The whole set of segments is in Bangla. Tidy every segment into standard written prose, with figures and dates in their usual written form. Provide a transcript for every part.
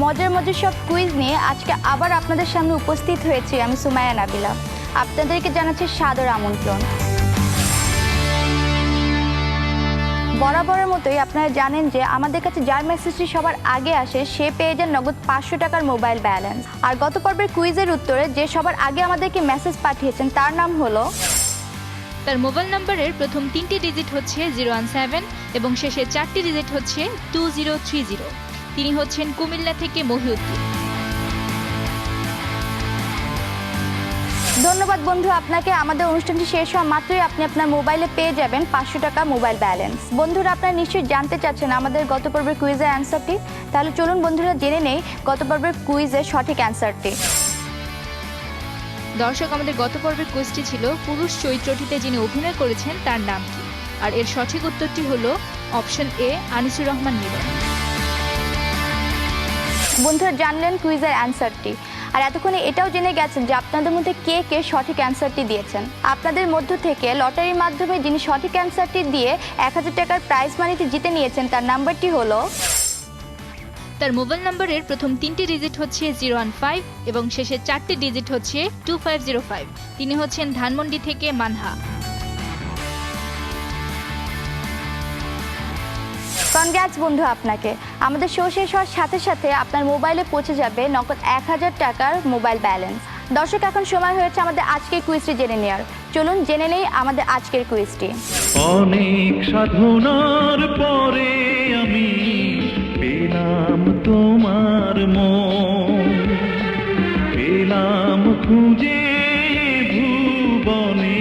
মজার মজার সব কুইজ নিয়ে আজকে আবার আপনাদের সামনে উপস্থিত হয়েছি আমি সুমাইয়া নাবিলা। আপনাদেরকে জানাচ্ছি সাদর আমন্ত্রণ। বরাবরের মতোই আপনারা জানেন যে আমাদের কাছে যার মেসেজটি সবার আগে আসে সে পেয়ে যান নগদ 500 টাকার মোবাইল ব্যালেন্স। আর গত পর্বের কুইজের উত্তরে যে সবার আগে আমাদেরকে মেসেজ পাঠিয়েছেন তার নাম হলো, তার মোবাইল নম্বরের প্রথম 3টি ডিজিট হচ্ছে 017 এবং শেষের 4টি ডিজিট হচ্ছে 2030। তিনি হচ্ছেন কুমিল্লা থেকে মহিউদ্দিন। ধন্যবাদ বন্ধু আপনাকে। আমাদের অনুষ্ঠানটি শেষ হওয়া মাত্রই আপনি আপনার মোবাইলে পেয়ে যাবেন 500 টাকা মোবাইল ব্যালেন্স। বন্ধুরা আপনারা নিশ্চয়ই জানতে চাচ্ছেন আমাদের গত পর্বের কুইজের অ্যান্সারটি, তাহলে চলুন বন্ধুরা জেনে নেই গত পর্বের কুইজের সঠিক অ্যান্সারটি। দর্শক, আমাদের গত পর্বের কুইজটি ছিল পুরুষ চরিত্রটিতে যিনি অভিনয় করেছেন তার নাম কি, আর এর সঠিক উত্তরটি হলো অপশন এ আনিসুর রহমান মিলন। বন্ধুরা জানলেন কুইজের অ্যান্সারটি, আর এতক্ষণে এটাও জেনে গেছেন যে আপনাদের মধ্যে কে কে সঠিক অ্যান্সারটি দিয়েছেন। আপনাদের মধ্য থেকে লটারির মাধ্যমে যিনি সঠিক অ্যান্সারটি দিয়ে 1000 টাকার প্রাইজ মানিটি জিতে নিয়েছেন তার নাম্বারটি হলো, তার মোবাইল নম্বরের প্রথম 3টি ডিজিট হচ্ছে 015 এবং শেষের 4টি ডিজিট হচ্ছে 2505। তিনি হচ্ছেন ধানমন্ডি থেকে মানহা। কনগ্রাটস বন্ধু আপনাকে। আমাদের শো শেষ হওয়ার সাথে সাথে আপনার মোবাইলে পৌঁছে যাবে নগদ 1000 টাকার মোবাইল ব্যালেন্স। দর্শক, এখন সময় হয়েছে আমাদের আজকের কুইজটি জেনে নেওয়ার। চলুন জেনে নেই আমাদের আজকের কুইজটি। অনেক সাধনার পরে আমি পেলাম তোমার মন, পেলাম খুঁজে ভুবনে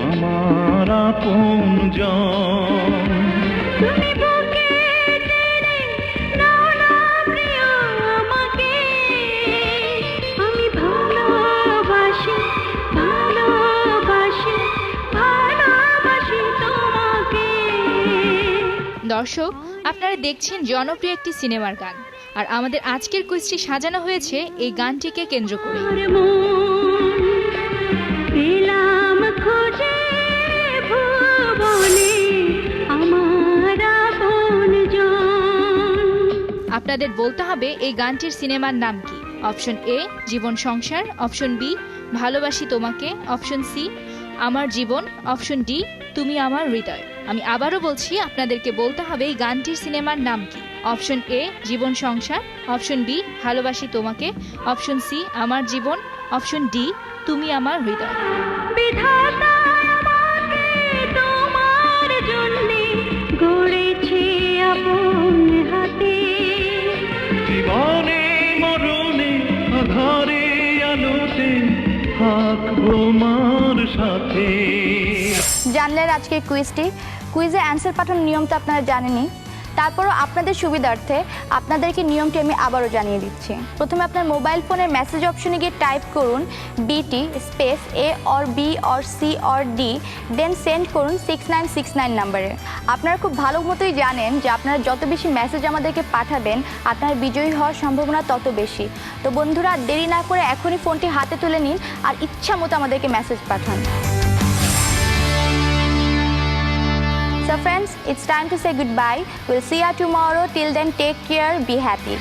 আমার আপনজন। দর্শক, আপনারা দেখছেন জনপ্রিয় একটি সিনেমার গান, আর আমাদের আজকের কুইজটি সাজানো হয়েছে এই গানটিকে কেন্দ্র করে। আপনাদের বলতে হবে এই গানটির সিনেমার নাম কি। অপশন এ জীবন সংসার, অপশন বি ভালোবাসি তোমাকে, অপশন সি আমার জীবন, অপশন ডি তুমি আমার হৃদয়। আমি আবারও বলছি, আপনাদেরকে বলতে হবে এই গানটির সিনেমার নাম কি। অপশন এ জীবন সংসার, অপশন বি ভালোবাসি তোমাকে, অপশন সি আমার জীবন, অপশন ডি তুমি আমার হৃদয়। জীবনে মরণে আধারে আলোতে থাকবো মার সাথে। জানলেন আজকের কুইজে অ্যান্সার পাঠানোর নিয়ম তো আপনারা জানেনই, তারপরও আপনাদের সুবিধার্থে আপনাদেরকে নিয়মটি আমি আবারও জানিয়ে দিচ্ছি। প্রথমে আপনার মোবাইল ফোনের মেসেজ অপশনে গিয়ে টাইপ করুন BT space A or B or C or D, then send করুন 6969 নাম্বারে। আপনারা খুব ভালো মতোই জানেন যে আপনারা যত বেশি মেসেজ আমাদেরকে পাঠাবেন আপনার বিজয়ী হওয়ার সম্ভাবনা তত বেশি। তো বন্ধুরা, দেরি না করে এখনই ফোনটি হাতে তুলে নিন আর ইচ্ছা মতো আমাদেরকে মেসেজ পাঠান। So friends, it's time to say goodbye. We'll see you tomorrow. Till then, take care, be happy.